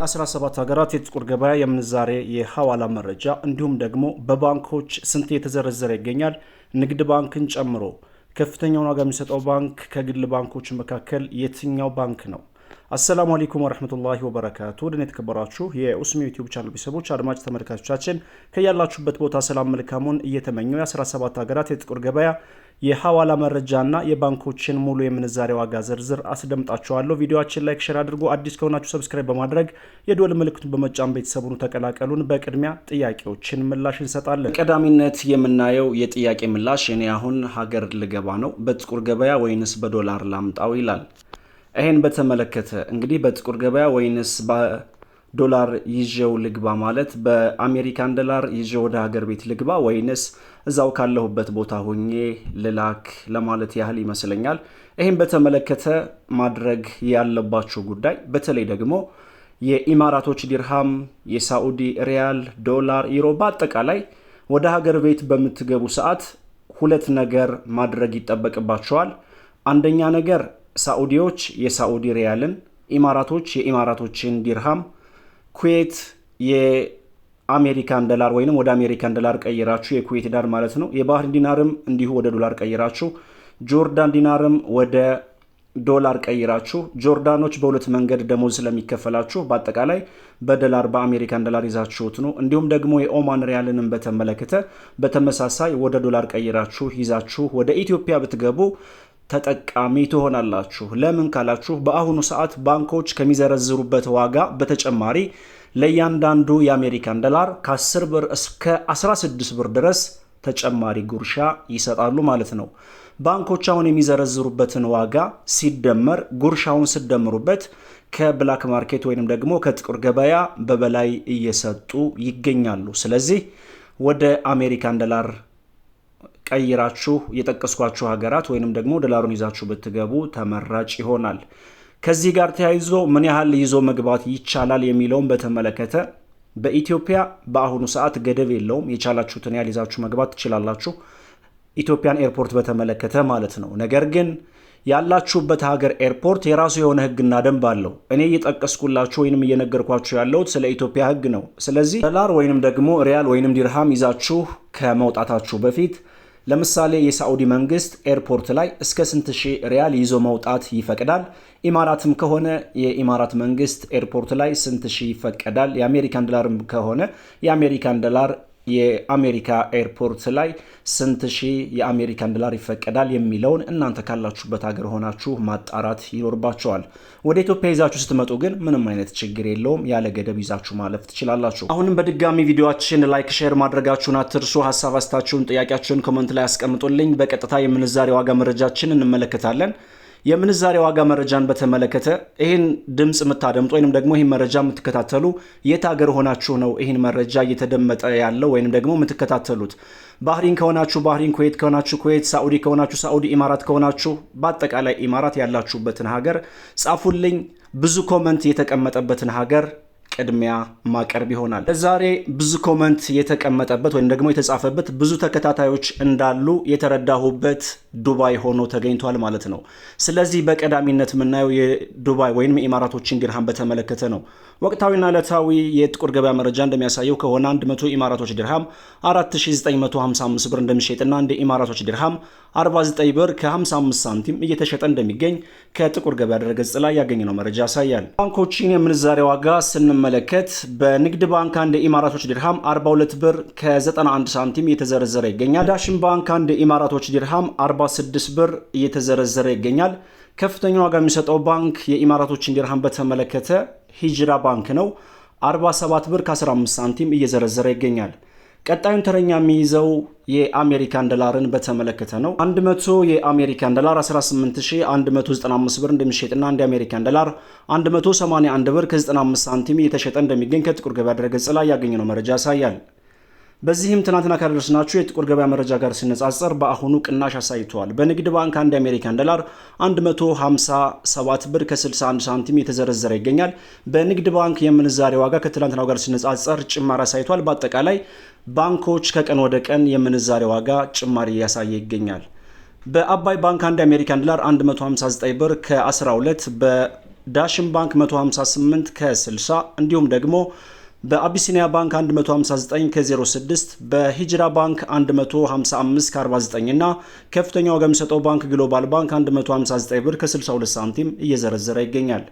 17 ሀገራት የጥቁር ገበያ የምንዛሬ የሐዋላ መረጃ እንዲሁም ደግሞ በባንኮች ስንት የተዘረዘረ ይገኛል። ንግድ ባንክን ጨምሮ ከፍተኛውን ዋጋ የሚሰጠው ባንክ ከግል ባንኮች መካከል የትኛው ባንክ ነው? አሰላሙ አለይኩም ወራህመቱላሂ ወበረካቱ። ወደኔ የተከበራችሁ የኡስሚ ዩቲዩብ ቻናል ቤተሰቦች አድማጭ ተመልካቾቻችን ከያላችሁበት ቦታ ሰላም መልካሙን እየተመኘው የ17 ሀገራት የጥቁር ገበያ የሐዋላ መረጃና የባንኮችን ሙሉ የምንዛሬ ዋጋ ዝርዝር አስደምጣችኋለሁ። ቪዲዮአችን ላይክ፣ ሼር አድርጉ። አዲስ ከሆናችሁ ሰብስክራይብ በማድረግ የደወል ምልክቱን በመጫን ቤተሰቡን ተቀላቀሉን። በቅድሚያ ጥያቄዎችን ምላሽ እንሰጣለን። ቀዳሚነት የምናየው የጥያቄ ምላሽ እኔ አሁን ሀገር ልገባ ነው፣ በጥቁር ገበያ ወይንስ በዶላር ላምጣው ይላል። ይሄን በተመለከተ እንግዲህ በጥቁር ገበያ ወይንስ በዶላር ይዤው ልግባ ማለት በአሜሪካን ዶላር ይዤው ወደ ሀገር ቤት ልግባ ወይንስ እዛው ካለሁበት ቦታ ሆኜ ልላክ ለማለት ያህል ይመስለኛል። ይሄን በተመለከተ ማድረግ ያለባችሁ ጉዳይ በተለይ ደግሞ የኢማራቶች ዲርሃም፣ የሳዑዲ ሪያል፣ ዶላር፣ ዩሮ በአጠቃላይ ወደ ሀገር ቤት በምትገቡ ሰዓት ሁለት ነገር ማድረግ ይጠበቅባቸዋል። አንደኛ ነገር ሳዑዲዎች የሳዑዲ ሪያልን፣ ኢማራቶች የኢማራቶችን ዲርሃም፣ ኩዌት የአሜሪካን ዶላር ወይንም ወደ አሜሪካን ዶላር ቀይራችሁ የኩዌት ዲናር ማለት ነው። የባህሪን ዲናርም እንዲሁ ወደ ዶላር ቀይራችሁ፣ ጆርዳን ዲናርም ወደ ዶላር ቀይራችሁ። ጆርዳኖች በሁለት መንገድ ደሞዝ ስለሚከፈላችሁ በአጠቃላይ በዶላር በአሜሪካን ዶላር ይዛችሁት ነው። እንዲሁም ደግሞ የኦማን ሪያልንም በተመለከተ በተመሳሳይ ወደ ዶላር ቀይራችሁ ይዛችሁ ወደ ኢትዮጵያ ብትገቡ ተጠቃሚ ትሆናላችሁ። ለምን ካላችሁ በአሁኑ ሰዓት ባንኮች ከሚዘረዝሩበት ዋጋ በተጨማሪ ለእያንዳንዱ የአሜሪካን ዶላር ከ10 ብር እስከ 16 ብር ድረስ ተጨማሪ ጉርሻ ይሰጣሉ ማለት ነው። ባንኮች አሁን የሚዘረዝሩበትን ዋጋ ሲደመር ጉርሻውን ስደምሩበት ከብላክ ማርኬት ወይንም ደግሞ ከጥቁር ገበያ በበላይ እየሰጡ ይገኛሉ። ስለዚህ ወደ አሜሪካን ዶላር ቀይራችሁ የጠቀስኳችሁ ሀገራት ወይንም ደግሞ ዶላሩን ይዛችሁ ብትገቡ ተመራጭ ይሆናል። ከዚህ ጋር ተያይዞ ምን ያህል ይዞ መግባት ይቻላል የሚለውን በተመለከተ በኢትዮጵያ በአሁኑ ሰዓት ገደብ የለውም። የቻላችሁትን ያህል ይዛችሁ መግባት ትችላላችሁ፣ ኢትዮጵያን ኤርፖርት በተመለከተ ማለት ነው። ነገር ግን ያላችሁበት ሀገር ኤርፖርት የራሱ የሆነ ሕግና ደንብ አለው። እኔ እየጠቀስኩላችሁ ወይንም እየነገርኳችሁ ያለሁት ስለ ኢትዮጵያ ሕግ ነው። ስለዚህ ዶላር ወይንም ደግሞ ሪያል ወይንም ዲርሃም ይዛችሁ ከመውጣታችሁ በፊት ለምሳሌ የሳዑዲ መንግስት ኤርፖርት ላይ እስከ ስንት ሺህ ሪያል ይዞ መውጣት ይፈቅዳል? ኢማራትም ከሆነ የኢማራት መንግስት ኤርፖርት ላይ ስንት ሺህ ይፈቀዳል? የአሜሪካን ዶላርም ከሆነ የአሜሪካን ዶላር የአሜሪካ ኤርፖርት ላይ ስንት ሺህ የአሜሪካን ዶላር ይፈቀዳል የሚለውን እናንተ ካላችሁበት ሀገር ሆናችሁ ማጣራት ይኖርባቸዋል። ወደ ኢትዮጵያ ይዛችሁ ስትመጡ ግን ምንም አይነት ችግር የለውም፣ ያለ ገደብ ይዛችሁ ማለፍ ትችላላችሁ። አሁንም በድጋሚ ቪዲዮአችን ላይክ፣ ሼር ማድረጋችሁን አትርሱ። ሀሳብ አስተያየታችሁን፣ ጥያቄያችሁን ኮሜንት ላይ አስቀምጡልኝ። በቀጥታ የምንዛሬ ዋጋ መረጃችን እንመለከታለን። የምንዛሬ ዋጋ መረጃን በተመለከተ ይህን ድምፅ የምታደምጡ ወይንም ደግሞ ይህን መረጃ የምትከታተሉ የት ሀገር ሆናችሁ ነው ይህን መረጃ እየተደመጠ ያለው ወይንም ደግሞ የምትከታተሉት? ባህሪን ከሆናችሁ ባህሪን፣ ኩዌት ከሆናችሁ ኩዌት፣ ሳዑዲ ከሆናችሁ ሳዑዲ፣ ኢማራት ከሆናችሁ በአጠቃላይ ኢማራት ያላችሁበትን ሀገር ጻፉልኝ። ብዙ ኮመንት የተቀመጠበትን ሀገር ቅድሚያ ማቀርብ ይሆናል። ዛሬ ብዙ ኮመንት የተቀመጠበት ወይም ደግሞ የተጻፈበት ብዙ ተከታታዮች እንዳሉ የተረዳሁበት ዱባይ ሆኖ ተገኝቷል ማለት ነው። ስለዚህ በቀዳሚነት የምናየው የዱባይ ወይም የኢማራቶችን ዲርሃም በተመለከተ ነው። ወቅታዊና ዕለታዊ የጥቁር ገበያ መረጃ እንደሚያሳየው ከሆነ 100 ኢማራቶች ዲርሃም 4955 ብር እንደሚሸጥና እንደ ኢማራቶች ዲርሃም 49 ብር ከ55 ሳንቲም እየተሸጠ እንደሚገኝ ከጥቁር ገበያ ድረገጽ ላይ ያገኘነው መረጃ ያሳያል። ባንኮችን የምንዛሬ ዋጋ ስንመለከት በንግድ ባንክ አንድ ኢማራቶች ዲርሃም 42 ብር ከ91 ሳንቲም እየተዘረዘረ ይገኛል። ዳሽን ባንክ አንድ ኢማራቶች ዲርሃም 46 ብር እየተዘረዘረ ይገኛል። ከፍተኛ ዋጋ የሚሰጠው ባንክ የኢማራቶችን ዲርሃም በተመለከተ ሂጅራ ባንክ ነው። 47 ብር ከ15 ሳንቲም እየዘረዘረ ይገኛል። ቀጣዩን ተረኛ የሚይዘው የአሜሪካን ዶላርን በተመለከተ ነው። 100 የአሜሪካን ዶላር 18195 ብር እንደሚሸጥና አንድ የአሜሪካን ዶላር 181 ብር ከ95 ሳንቲም እየተሸጠ እንደሚገኝ ከጥቁር ገበያ ድረገጽ ላይ ያገኘነው መረጃ ያሳያል። በዚህም ትናንትና ካደረስናችሁ የጥቁር ገበያ መረጃ ጋር ሲነጻጸር በአሁኑ ቅናሽ አሳይቷል። በንግድ ባንክ አንድ የአሜሪካን ዶላር 157 ብር ከ61 ሳንቲም የተዘረዘረ ይገኛል። በንግድ ባንክ የምንዛሬ ዋጋ ከትናንትናው ጋር ሲነጻጸር ጭማሪ አሳይቷል። በአጠቃላይ ባንኮች ከቀን ወደ ቀን የምንዛሬ ዋጋ ጭማሪ እያሳየ ይገኛል። በአባይ ባንክ አንድ የአሜሪካን ዶላር 159 ብር ከ12 በዳሽን ባንክ 158 ከ60 እንዲሁም ደግሞ በአቢሲኒያ ባንክ 159 ከ06 በሂጅራ ባንክ 155 ከ49 እና ከፍተኛ ዋጋ የሚሰጠው ባንክ ግሎባል ባንክ 159 ብር ከ62 ሳንቲም እየዘረዘረ ይገኛል።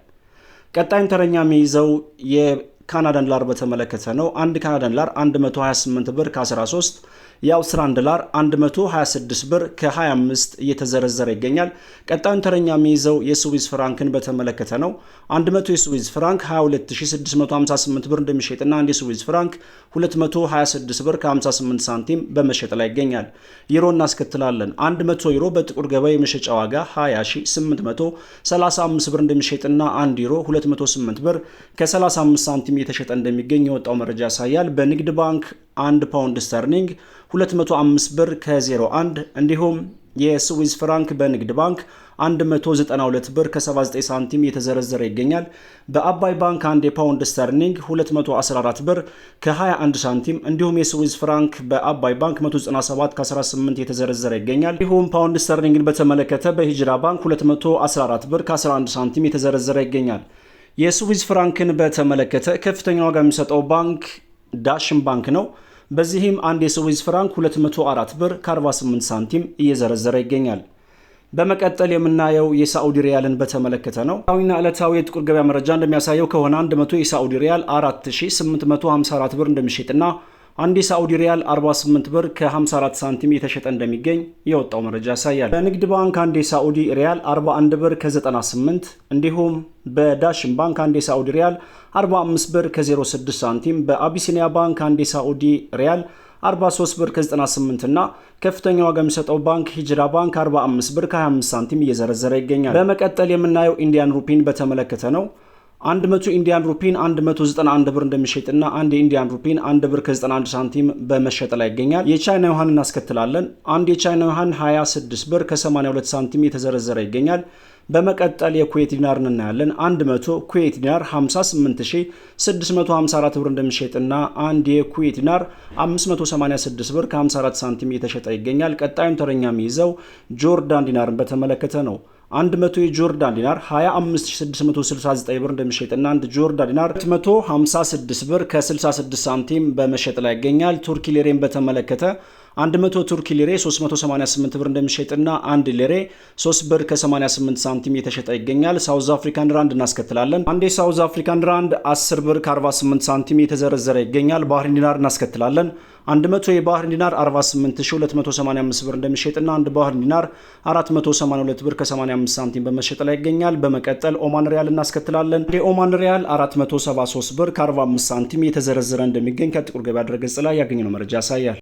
ቀጣይም ተረኛ የሚይዘው የካናዳን ዶላር በተመለከተ ነው። አንድ ካናዳን ዶላር 128 ብር ከ13 የአውስትራሊያን ዶላር 126 ብር ከ25 እየተዘረዘረ ይገኛል። ቀጣዩን ተረኛ የሚይዘው የስዊዝ ፍራንክን በተመለከተ ነው። 100 የስዊዝ ፍራንክ 22658 ብር እንደሚሸጥና አንድ የስዊዝ ፍራንክ 226 ብር ከ58 ሳንቲም በመሸጥ ላይ ይገኛል። ዩሮ እናስከትላለን። 100 ዩሮ በጥቁር ገበያ የመሸጫ ዋጋ 20835 ብር እንደሚሸጥና 1 ዩሮ 208 ብር ከ35 ሳንቲም እየተሸጠ እንደሚገኝ የወጣው መረጃ ያሳያል። በንግድ ባንክ 1 ፓውንድ ስተርሊንግ 205 ብር ከ01 እንዲሁም የስዊዝ ፍራንክ በንግድ ባንክ 192 ብር ከ79 ሳንቲም እየተዘረዘረ ይገኛል። በአባይ ባንክ 1 የፓውንድ ስተርሊንግ 214 ብር ከ21 ሳንቲም እንዲሁም የስዊዝ ፍራንክ በአባይ ባንክ 197 ከ18 እየተዘረዘረ ይገኛል። እንዲሁም ፓውንድ ስተርሊንግን በተመለከተ በሂጅራ ባንክ 214 ብር ከ11 ሳንቲም እየተዘረዘረ ይገኛል። የስዊዝ ፍራንክን በተመለከተ ከፍተኛ ዋጋ የሚሰጠው ባንክ ዳሽን ባንክ ነው። በዚህም አንድ የስዊዝ ፍራንክ 204 ብር ከ48 ሳንቲም እየዘረዘረ ይገኛል። በመቀጠል የምናየው የሳዑዲ ሪያልን በተመለከተ ነው። ዕለታዊና ዕለታዊ የጥቁር ገበያ መረጃ እንደሚያሳየው ከሆነ 100 የሳዑዲ ሪያል 4854 ብር እንደሚሸጥና አንድ የሳዑዲ ሪያል 48 ብር ከ54 ሳንቲም እየተሸጠ እንደሚገኝ የወጣው መረጃ ያሳያል። በንግድ ባንክ አንድ የሳዑዲ ሪያል 41 ብር ከ98 እንዲሁም በዳሽን ባንክ አንድ የሳዑዲ ሪያል 45 ብር ከ06 ሳንቲም በአቢሲኒያ ባንክ አንድ የሳዑዲ ሪያል 43 ብር ከ98 እና ከፍተኛ ዋጋ የሚሰጠው ባንክ ሂጅራ ባንክ 45 ብር ከ25 ሳንቲም እየዘረዘረ ይገኛል። በመቀጠል የምናየው ኢንዲያን ሩፒን በተመለከተ ነው። 100 ኢንዲያን ሩፒን 191 ብር እንደሚሸጥና አንድ የኢንዲያን ሩፒን 1 ብር ከ91 ሳንቲም በመሸጥ ላይ ይገኛል። የቻይና ዩዋን እናስከትላለን። አንድ የቻይና ዩዋን 26 ብር ከ82 ሳንቲም እየተዘረዘረ ይገኛል። በመቀጠል የኩዌት ዲናር እናያለን። 100 ኩዌት ዲናር 58654 ብር እንደሚሸጥና አንድ የኩዌት ዲናር 586 ብር ከ54 ሳንቲም እየተሸጠ ይገኛል። ቀጣዩን ተረኛ የሚይዘው ጆርዳን ዲናርን በተመለከተ ነው። 100 የጆርዳን ዲናር 25669 ብር እንደሚሸጥና አንድ ጆርዳን ዲናር 256 ብር ከ66 ሳንቲም በመሸጥ ላይ ይገኛል። ቱርኪ ሊሬን በተመለከተ 100 ቱርኪ ሊሬ 388 ብር እንደሚሸጥና አንድ ሊሬ 3 ብር ከ88 ሳንቲም እየተሸጠ ይገኛል። ሳውዝ አፍሪካን ራንድ እናስከትላለን። አንድ የሳውዝ አፍሪካን ራንድ 10 ብር ከ48 ሳንቲም እየተዘረዘረ ይገኛል። ባህሪን ዲናር እናስከትላለን። 100 የባህሪን ዲናር 48285 ብር እንደሚሸጥና አንድ ባህሪን ዲናር 482 ብር ከ85 ሳንቲም በመሸጥ ላይ ይገኛል። በመቀጠል ኦማን ሪያል እናስከትላለን። የኦማን ሪያል 473 ብር ከ45 ሳንቲም እየተዘረዘረ እንደሚገኝ ከጥቁር ገበያ ድረገጽ ላይ ያገኘነው መረጃ ያሳያል።